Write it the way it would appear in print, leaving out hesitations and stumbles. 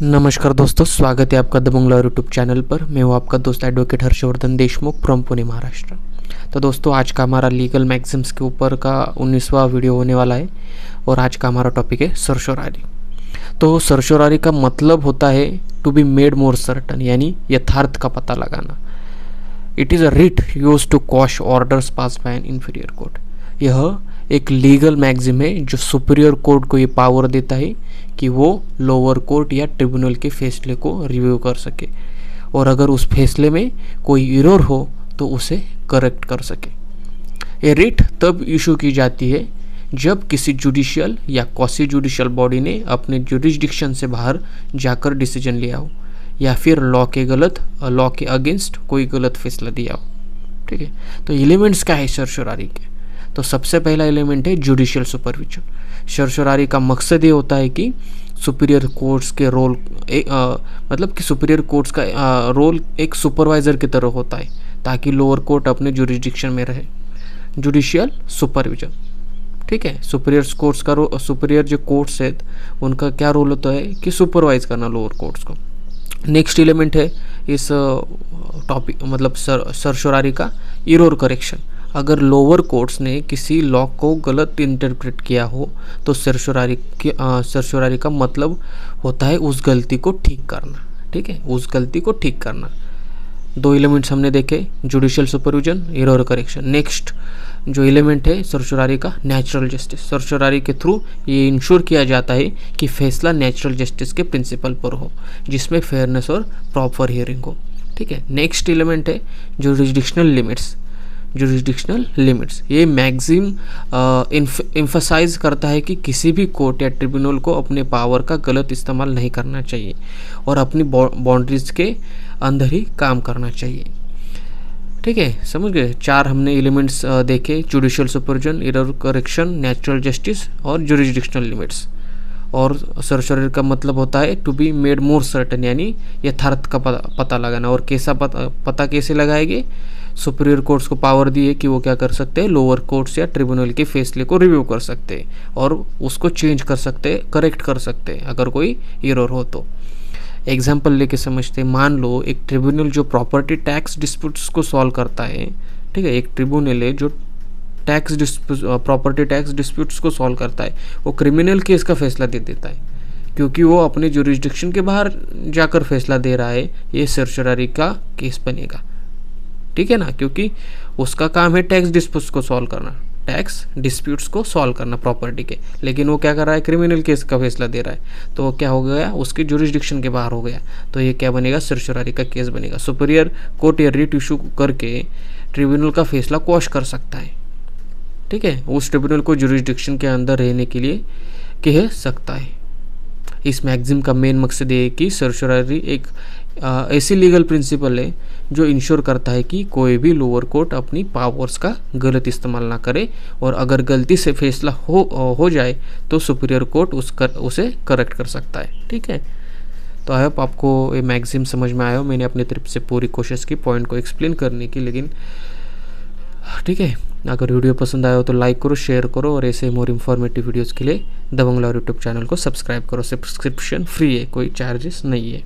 नमस्कार दोस्तों, स्वागत है आपका दबंग लॉ यूट्यूब चैनल पर। मैं हूँ आपका दोस्त एडवोकेट हर्षवर्धन देशमुख फ्रॉम पुणे महाराष्ट्र। तो दोस्तों, आज का हमारा लीगल मैक्सिम्स के ऊपर का 19वां वीडियो होने वाला है और आज का हमारा टॉपिक है सर्शोरारी। तो सर्शोरारी का मतलब होता है to be made more certain, यानी यथार्थ का पता लगाना। It is a writ use to quash orders pass by an inferior court. यह एक लीगल मैक्सिम है जो सुपीरियर कोर्ट को ये पावर देता है कि वो लोअर कोर्ट या ट्रिब्यूनल के फैसले को रिव्यू कर सके और अगर उस फैसले में कोई एरर हो तो उसे करेक्ट कर सके। ये रिट तब इशू की जाती है जब किसी जुडिशियल या क्वासी जुडिशियल बॉडी ने अपने जुरिस्डिक्शन से बाहर जाकर डिसीजन लिया हो या फिर लॉ के अगेंस्ट कोई गलत फैसला दिया हो। ठीक है, तो एलिमेंट्स क्या है सर्शोरारी के? तो सबसे पहला एलिमेंट है जुडिशियल सुपरविजन। सर्शोरारी का मकसद ये होता है कि सुपीरियर कोर्ट्स के रोल मतलब कि सुपीरियर कोर्ट्स का रोल एक सुपरवाइजर की तरह होता है ताकि लोअर कोर्ट अपने जुरिस्डिक्शन में रहे। जुडिशियल सुपरविजन, ठीक है। सुपीरियर जो कोर्ट्स है उनका क्या रोल होता है कि सुपरवाइज करना लोअर कोर्ट्स को। नेक्स्ट एलिमेंट है इस टॉपिक मतलब सर्शोरारी का एरर करेक्शन। अगर लोअर कोर्ट्स ने किसी लॉ को गलत इंटरप्रेट किया हो तो सर्शोरारी का मतलब होता है उस गलती को ठीक करना। ठीक है, उस गलती को ठीक करना। दो एलिमेंट्स हमने देखे, judicial supervision, error correction. Next जो एलिमेंट है सर्शोरारी का नेचुरल जस्टिस। सर्शोरारी के थ्रू ये इंश्योर किया जाता है कि फैसला नेचुरल जस्टिस के प्रिंसिपल पर हो जिसमें फेयरनेस और प्रॉपर हियरिंग हो। ठीक है, नेक्स्ट एलिमेंट है जुरिस्डिक्शनल लिमिट्स। जुरिस्डिक्शनल लिमिट्स ये मैक्सिम एम्फसाइज करता है कि किसी भी कोर्ट या ट्रिब्यूनल को अपने पावर का गलत इस्तेमाल नहीं करना चाहिए और अपनी बाउंड्रीज के अंदर ही काम करना चाहिए। ठीक है, समझ गए? चार हमने एलिमेंट्स देखे, judicial supervision, error correction, natural justice और जुरिस्डिक्शनल लिमिट्स। और सर्शोरारी का मतलब होता है to be made more certain, यानी यथार्थ का पता लगाना। और कैसा पता कैसे लगाएंगे? सुपीरियर कोर्ट्स को पावर दी है कि वो क्या कर सकते हैं, लोअर कोर्ट्स या ट्रिब्यूनल के फैसले को रिव्यू कर सकते हैं और उसको चेंज कर सकते हैं, करेक्ट कर सकते हैं अगर कोई एरर हो तो। एग्जाम्पल लेके समझते हैं। मान लो एक ट्रिब्यूनल जो प्रॉपर्टी टैक्स डिस्प्यूट्स को सॉल्व करता है। ठीक है, एक ट्रिब्यूनल है जो प्रॉपर्टी टैक्स डिस्प्यूट्स को सॉल्व करता है। वो क्रिमिनल केस का फैसला दे देता है क्योंकि वो अपने जुरिस्डिक्शन के बाहर जाकर फैसला दे रहा है। ये सर्शोरारी का केस बनेगा। ठीक है ना, क्योंकि उसका काम है टैक्स डिस्प्यूट्स को सॉल्व करना, टैक्स डिस्प्यूट्स को सॉल्व करना प्रॉपर्टी के, लेकिन वो क्या कर रहा है, क्रिमिनल केस का फैसला दे रहा है। तो वो क्या हो गया, उसकी जुरिस्डिक्शन के बाहर हो गया। तो ये क्या बनेगा, सर्शोरारी का केस बनेगा। सुपीरियर कोर्ट या रिट इशू करके ट्रिब्यूनल का फैसला क्वॉश कर सकता है। ठीक है, उस ट्रिब्यूनल को जुरिस्डिक्शन के अंदर रहने के लिए कह सकता है। इस मैक्सिम का मेन मकसद ये है कि सर्शोरारी एक ऐसी लीगल प्रिंसिपल है जो इंश्योर करता है कि कोई भी लोअर कोर्ट अपनी पावर्स का गलत इस्तेमाल ना करे और अगर गलती से फैसला हो जाए तो सुपीरियर कोर्ट उसे करेक्ट कर सकता है। ठीक है, तो आई होप आपको ये मैक्सिम समझ में आया हो। मैंने अपनी तरफ से पूरी कोशिश की पॉइंट को एक्सप्लेन करने की, लेकिन ठीक है, अगर वीडियो पसंद आया हो तो लाइक करो, शेयर करो और ऐसे मोर इन्फॉर्मेटिव वीडियोज़ के लिए दबंग लॉ यूट्यूब चैनल को सब्सक्राइब करो। सब्सक्रिप्शन फ्री है, कोई चार्जेस नहीं है।